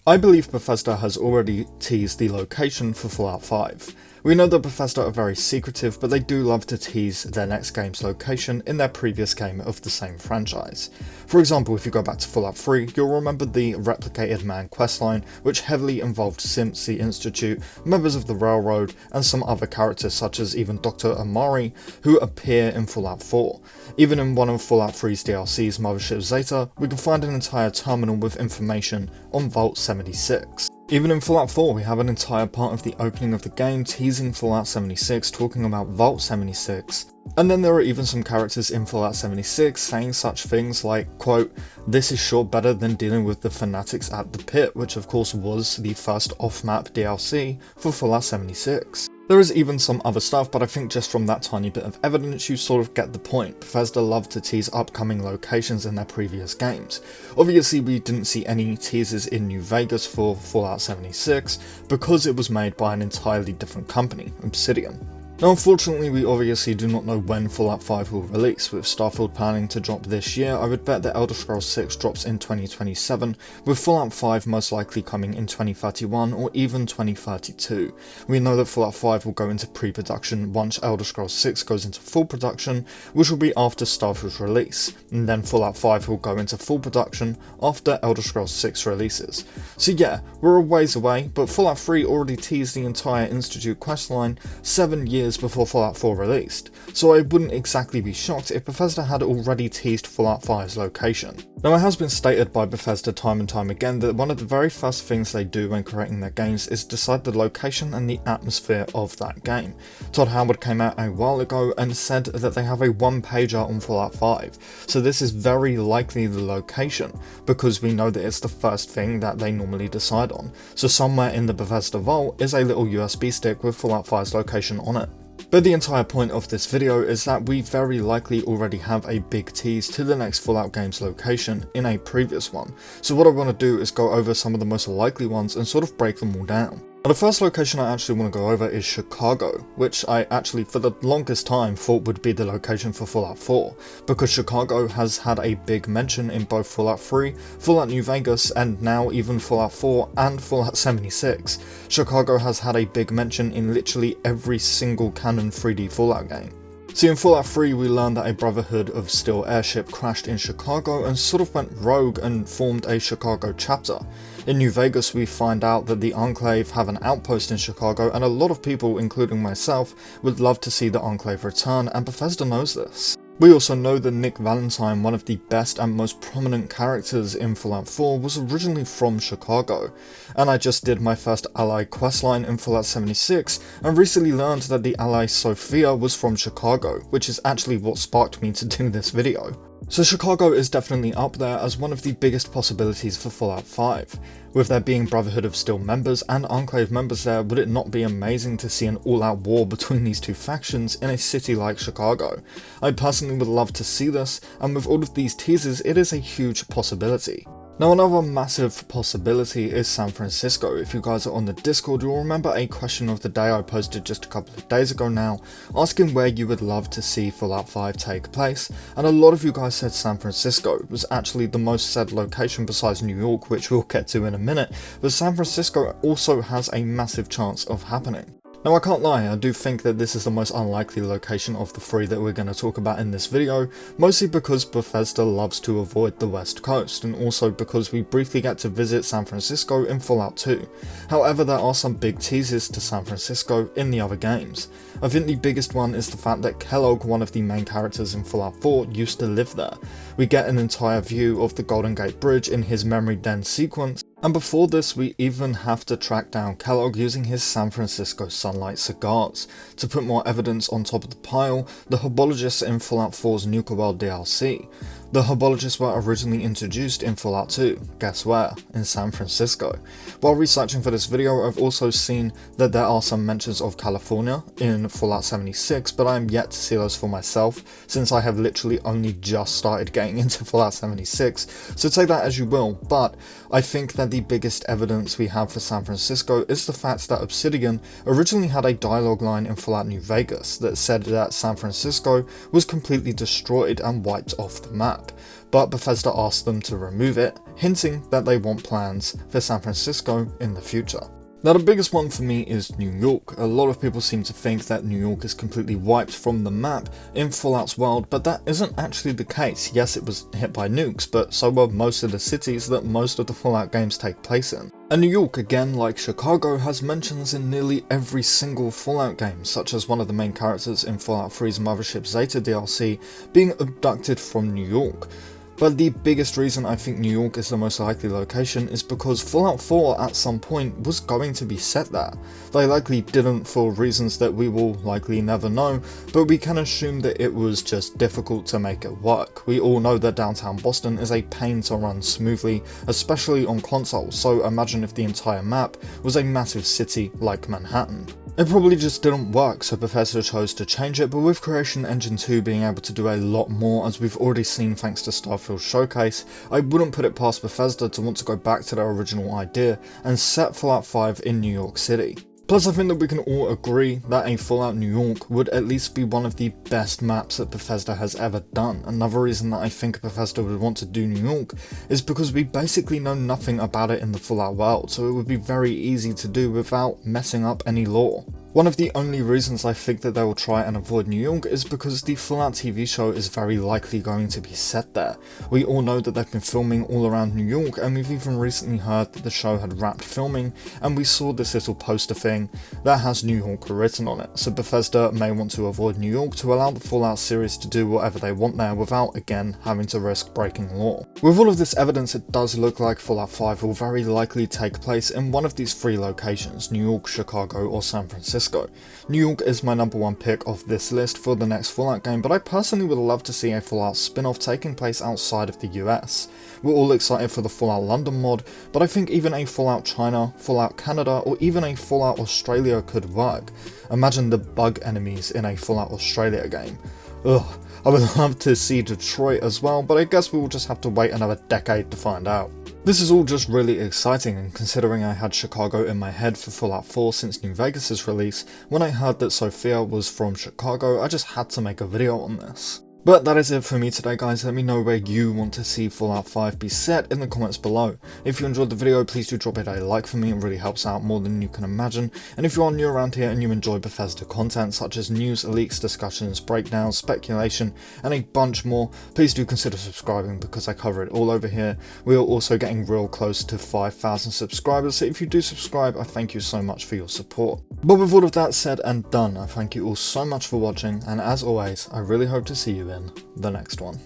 I believe Bethesda has already teased the location for Fallout 5. We know that Bethesda are very secretive, but they do love to tease their next game's location in their previous game of the same franchise. For example, if you go back to Fallout 3, you'll remember the Replicated Man questline, which heavily involved Simps, the Institute, members of the Railroad, and some other characters such as even Dr. Amari, who appear in Fallout 4. Even in one of Fallout 3's DLCs, Mothership Zeta, we can find an entire terminal with information on Vault 76. Even in Fallout 4, we have an entire part of the opening of the game teasing Fallout 76, talking about Vault 76. And then there are even some characters in Fallout 76 saying such things like, quote, "This is sure better than dealing with the fanatics at the pit," which of course was the first off-map DLC for Fallout 76. There is even some other stuff, but I think just from that tiny bit of evidence you sort of get the point. Bethesda love to tease upcoming locations in their previous games. Obviously we didn't see any teasers in New Vegas for Fallout 76 because it was made by an entirely different company, Obsidian. Now unfortunately we obviously do not know when Fallout 5 will release. With Starfield planning to drop this year, I would bet that Elder Scrolls 6 drops in 2027, with Fallout 5 most likely coming in 2031 or even 2032. We know that Fallout 5 will go into pre-production once Elder Scrolls 6 goes into full production, which will be after Starfield's release, and then Fallout 5 will go into full production after Elder Scrolls 6 releases. So yeah, we're a ways away, but Fallout 3 already teased the entire Institute questline 7 years before Fallout 4 released, so I wouldn't exactly be shocked if Bethesda had already teased Fallout 5's location. Now it has been stated by Bethesda time and time again that one of the very first things they do when creating their games is decide the location and the atmosphere of that game. Todd Howard came out a while ago and said that they have a one-pager on Fallout 5, so this is very likely the location, because we know that it's the first thing that they normally decide on. So somewhere in the Bethesda vault is a little USB stick with Fallout 5's location on it. But the entire point of this video is that we very likely already have a big tease to the next Fallout game's location in a previous one, so what I want to do is go over some of the most likely ones and sort of break them all down. Now the first location I actually want to go over is Chicago, which I actually for the longest time thought would be the location for Fallout 4, because Chicago has had a big mention in both Fallout 3, Fallout New Vegas, and now even Fallout 4 and Fallout 76. Chicago has had a big mention in literally every single canon 3D Fallout game. See, in Fallout 3 we learned that a Brotherhood of Steel airship crashed in Chicago and sort of went rogue and formed a Chicago chapter. In New Vegas we find out that the Enclave have an outpost in Chicago, and a lot of people, including myself, would love to see the Enclave return, and Bethesda knows this. We also know that Nick Valentine, one of the best and most prominent characters in Fallout 4, was originally from Chicago, and I just did my first ally questline in Fallout 76 and recently learned that the ally Sophia was from Chicago, which is actually what sparked me to do this video. So Chicago is definitely up there as one of the biggest possibilities for Fallout 5. With there being Brotherhood of Steel members and Enclave members there, would it not be amazing to see an all-out war between these two factions in a city like Chicago? I personally would love to see this, and with all of these teasers it is a huge possibility. Now another massive possibility is San Francisco. If you guys are on the Discord, you'll remember a question of the day I posted just a couple of days ago now, asking where you would love to see Fallout 5 take place, and a lot of you guys said San Francisco. It was actually the most said location besides New York, which we'll get to in a minute, but San Francisco also has a massive chance of happening. Now I can't lie, I do think that this is the most unlikely location of the three that we're going to talk about in this video, mostly because Bethesda loves to avoid the West Coast, and also because we briefly get to visit San Francisco in Fallout 2. However, there are some big teases to San Francisco in the other games. I think the biggest one is the fact that Kellogg, one of the main characters in Fallout 4, used to live there. We get an entire view of the Golden Gate Bridge in his Memory Den sequence, and before this we even have to track down Kellogg using his San Francisco Sunlight cigars. To put more evidence on top of the pile, the Herbologists in Fallout 4's Nuka World DLC. The Herbologists were originally introduced in Fallout 2, guess where? In San Francisco. While researching for this video, I've also seen that there are some mentions of California in Fallout 76, but I am yet to see those for myself, since I have literally only just started getting into Fallout 76, so take that as you will, but I think that the biggest evidence we have for San Francisco is the fact that Obsidian originally had a dialogue line in Fallout New Vegas that said that San Francisco was completely destroyed and wiped off the map. map, but Bethesda asked them to remove it, hinting that they want plans for San Francisco in the future. Now the biggest one for me is New York. A lot of people seem to think that New York is completely wiped from the map in Fallout's world, but that isn't actually the case. Yes, it was hit by nukes, but so were most of the cities that most of the Fallout games take place in. And New York, again like Chicago, has mentions in nearly every single Fallout game, such as one of the main characters in Fallout 3's Mothership Zeta DLC being abducted from New York. But the biggest reason I think New York is the most likely location is because Fallout 4 at some point was going to be set there. They likely didn't for reasons that we will likely never know, but we can assume that it was just difficult to make it work. We all know that downtown Boston is a pain to run smoothly, especially on consoles, so imagine if the entire map was a massive city like Manhattan. It probably just didn't work, so Bethesda chose to change it, but with Creation Engine 2 being able to do a lot more, as we've already seen thanks to Starfield Showcase, I wouldn't put it past Bethesda to want to go back to their original idea and set Fallout 5 in New York City. Plus, I think that we can all agree that a Fallout New York would at least be one of the best maps that Bethesda has ever done. Another reason that I think Bethesda would want to do New York is because we basically know nothing about it in the Fallout world, so it would be very easy to do without messing up any lore. One of the only reasons I think that they will try and avoid New York is because the Fallout TV show is very likely going to be set there. We all know that they've been filming all around New York, and we've even recently heard that the show had wrapped filming, and we saw this little poster thing that has New York written on it. So Bethesda may want to avoid New York to allow the Fallout series to do whatever they want there without, again, having to risk breaking lore. With all of this evidence, it does look like Fallout 5 will very likely take place in one of these three locations: New York, Chicago, or San Francisco. New York is my number one pick of this list for the next Fallout game, but I personally would love to see a Fallout spin-off taking place outside of the US. We're all excited for the Fallout London mod, but I think even a Fallout China, Fallout Canada, or even a Fallout Australia could work. Imagine the bug enemies in a Fallout Australia game. Ugh, I would love to see Detroit as well, but I guess we will just have to wait another decade to find out. This is all just really exciting, and considering I had Chicago in my head for Fallout 4 since New Vegas' release, when I heard that Sophia was from Chicago, I just had to make a video on this. But that is it for me today, guys. Let me know where you want to see Fallout 5 be set in the comments below. If you enjoyed the video, please do drop it a like for me, it really helps out more than you can imagine. And if you are new around here and you enjoy Bethesda content such as news, leaks, discussions, breakdowns, speculation, and a bunch more, please do consider subscribing because I cover it all over here. We are also getting real close to 5,000 subscribers, so if you do subscribe, I thank you so much for your support. But with all of that said and done, I thank you all so much for watching, and as always, I really hope to see you in the next one.